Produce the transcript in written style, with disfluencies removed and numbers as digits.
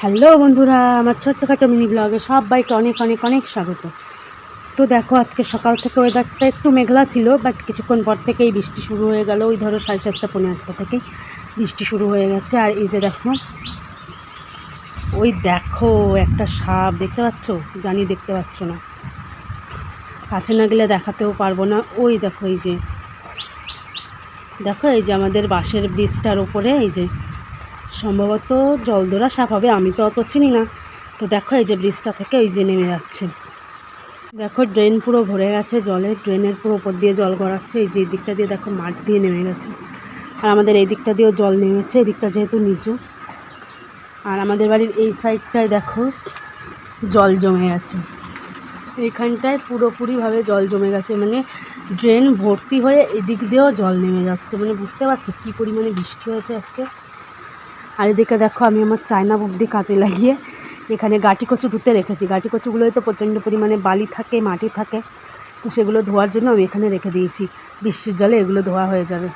Hello বন্ধুরা, আমার ছোট্টখাটো mini ব্লগে সবাইকে অনেক অনেক অনেক স্বাগত। তো দেখো, আজকে সকাল থেকে ওয়েদারটা একটু মেঘলা ছিল, বাট কিছুক্ষণ পর থেকেই বৃষ্টি শুরু হয়ে গেল। ওই ধরো 7:30 পৌনে 8টা থেকেই বৃষ্টি শুরু হয়ে গেছে। আর এই যে দেখো, ওই দেখো একটা সাপ দেখতে পাচ্ছ? জানি দেখতে পাচ্ছ না, কাছে না গেলে দেখাতেও পারবো না। ওই দেখো, এই যে দেখো, এই যে আমাদের বাঁশের ব্রিজটার উপরে এই যে সম্ভবত জলদোরা সাপ হবে, আমি তো অত চিনি না। তো দেখো, এই যে ব্রিজটা থেকে ওই যে নেমে যাচ্ছে। দেখো ড্রেন পুরো ভরে গেছে জলে, ড্রেনের পুরো উপর দিয়ে জল গড়াচ্ছে। এই যে এই দিকটা দিয়ে দেখো মাঠ দিয়ে নেমে গেছে, আর আমাদের এই দিকটা দিয়েও জল নেমেছে। এই দিকটা যেহেতু নিচু, আর আমাদের বাড়ির এই সাইডটায় দেখো জল জমে গেছে। এইখানটায় পুরোপুরিভাবে জল জমে গেছে, মানে ড্রেন ভর্তি হয়ে এদিক দিয়েও জল নেমে যাচ্ছে। মানে বুঝতে পারছো কী পরিমাণে বৃষ্টি হয়েছে আজকে। আর এদিকে দেখো, আমি আমার চায়না বুদ্ধি কাজে লাগিয়ে এখানে গাঁটি কচু ধুতে রেখেছি। গাঁটি কচুগুলোয় তো প্রচণ্ড পরিমাণে বালি থাকে, মাটি থাকে, তো সেগুলো ধোয়ার জন্য আমি এখানে রেখে দিয়েছি। বৃষ্টির জলে এগুলো ধোয়া হয়ে যাবে।